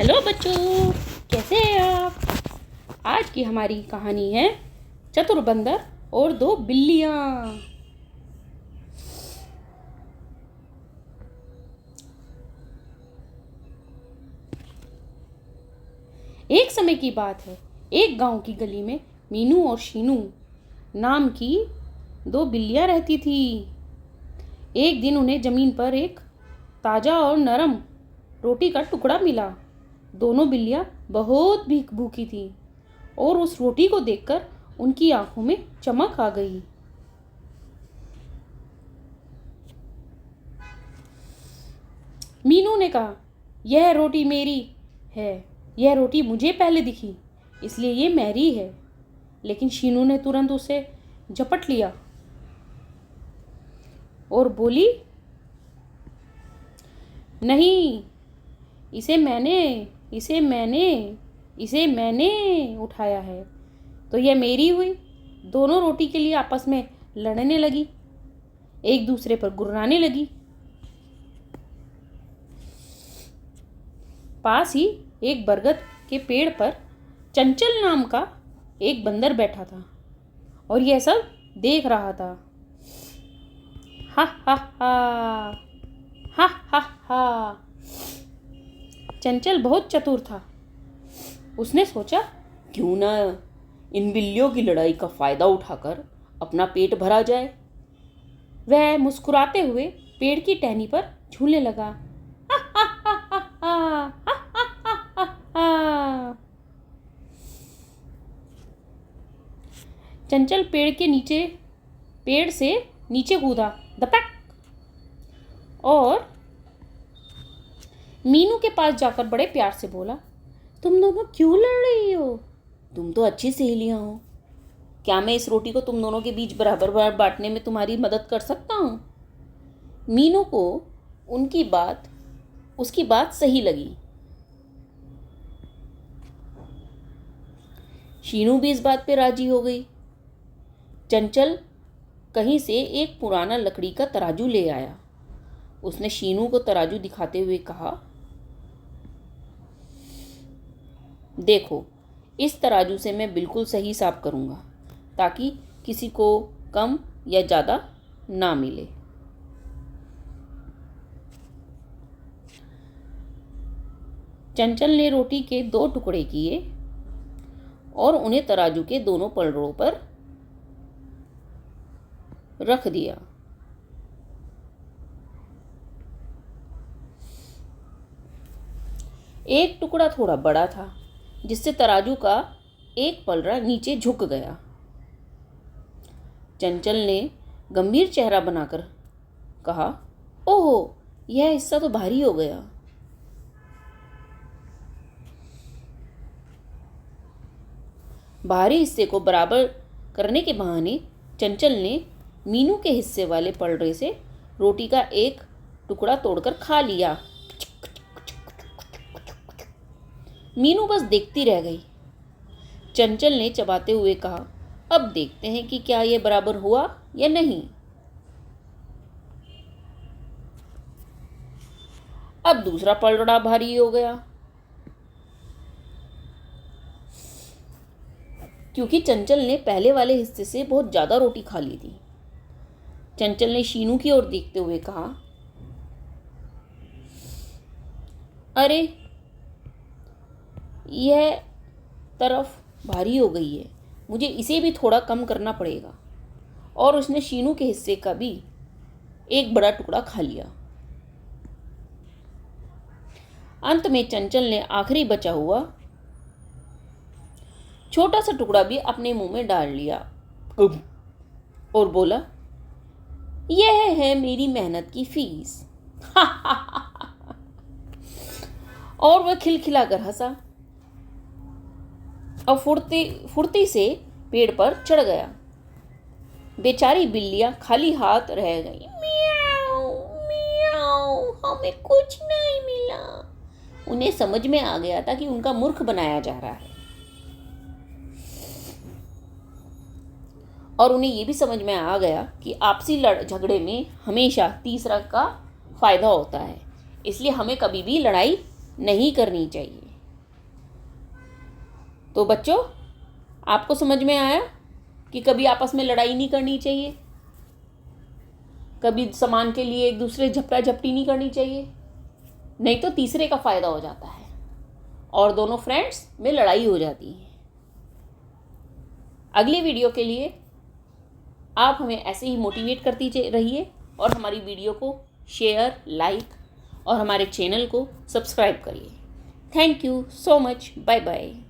Hello बच्चों, कैसे हैं आप। आज की हमारी कहानी है चतुर बंदर और दो बिल्लियाँ। एक समय की बात है, एक गांव की गली में मीनू और शीनू नाम की दो बिल्लियाँ रहती थी। एक दिन उन्हें जमीन पर एक ताज़ा और नरम रोटी का टुकड़ा मिला। दोनों बिल्लियाँ बहुत भूखी थीं और उस रोटी को देखकर उनकी आंखों में चमक आ गई। मीनू ने कहा, यह रोटी मेरी है। यह रोटी मुझे पहले दिखी, इसलिए ये मेरी है। लेकिन शीनू ने तुरंत उसे झपट लिया और बोली, नहीं, इसे मैंने उठाया है, तो यह मेरी हुई। दोनों रोटी के लिए आपस में लड़ने लगी, एक दूसरे पर गुर्राने लगी। पास ही एक बरगद के पेड़ पर चंचल नाम का एक बंदर बैठा था और यह सब देख रहा था। हा हा हा, हा हा हा। चंचल बहुत चतुर था। उसने सोचा, क्यों ना इन बिल्लियों की लड़ाई का फायदा उठाकर अपना पेट भरा जाए। वह मुस्कुराते हुए पेड़ की टहनी पर झूलने लगा। हा हा हा हा हा, हा हा हा हा। चंचल पेड़ से नीचे कूदा, दपक, और मीनू के पास जाकर बड़े प्यार से बोला, तुम दोनों क्यों लड़ रही हो? तुम तो अच्छी सहेलियां हो। क्या मैं इस रोटी को तुम दोनों के बीच बराबर बांटने में तुम्हारी मदद कर सकता हूँ? मीनू को उसकी बात सही लगी। शीनू भी इस बात पे राजी हो गई। चंचल कहीं से एक पुराना लकड़ी का तराजू ले आया। उसने शीनू को तराजू दिखाते हुए कहा, देखो, इस तराजू से मैं बिल्कुल सही हिसाब करूँगा ताकि किसी को कम या ज़्यादा ना मिले। चंचल ने रोटी के 2 टुकड़े किए और उन्हें तराजू के दोनों पलड़ों पर रख दिया। एक टुकड़ा थोड़ा बड़ा था, जिससे तराजू का एक पलड़ा नीचे झुक गया। चंचल ने गंभीर चेहरा बनाकर कहा, ओह, यह हिस्सा तो भारी हो गया। भारी हिस्से को बराबर करने के बहाने चंचल ने मीनू के हिस्से वाले पलड़े से रोटी का एक टुकड़ा तोड़कर खा लिया। मीनू बस देखती रह गई। चंचल ने चबाते हुए कहा, अब देखते हैं कि क्या यह बराबर हुआ या नहीं। अब दूसरा पलड़ा भारी हो गया, क्योंकि चंचल ने पहले वाले हिस्से से बहुत ज्यादा रोटी खा ली थी। चंचल ने शीनू की ओर देखते हुए कहा, अरे, यह तरफ भारी हो गई है, मुझे इसे भी थोड़ा कम करना पड़ेगा। और उसने शीनू के हिस्से का भी एक बड़ा टुकड़ा खा लिया। अंत में चंचल ने आखिरी बचा हुआ छोटा सा टुकड़ा भी अपने मुंह में डाल लिया और बोला, यह है मेरी मेहनत की फीस। और वह खिलखिलाकर हंसा और फुर्ती से पेड़ पर चढ़ गया। बेचारी बिल्लियां खाली हाथ रह गई। मियाऊ, मियाऊ, हमें कुछ नहीं मिला। उन्हें समझ में आ गया था कि उनका मूर्ख बनाया जा रहा है, और उन्हें यह भी समझ में आ गया कि आपसी झगड़े में हमेशा तीसरा का फायदा होता है, इसलिए हमें कभी भी लड़ाई नहीं करनी चाहिए। तो बच्चों, आपको समझ में आया कि कभी आपस में लड़ाई नहीं करनी चाहिए, कभी सामान के लिए एक दूसरे झपटा झपटी नहीं करनी चाहिए, नहीं तो तीसरे का फ़ायदा हो जाता है और दोनों फ्रेंड्स में लड़ाई हो जाती है। अगली वीडियो के लिए आप हमें ऐसे ही मोटिवेट करती रहिए और हमारी वीडियो को शेयर, लाइक और हमारे चैनल को सब्सक्राइब करिए। Thank you so much. Bye bye.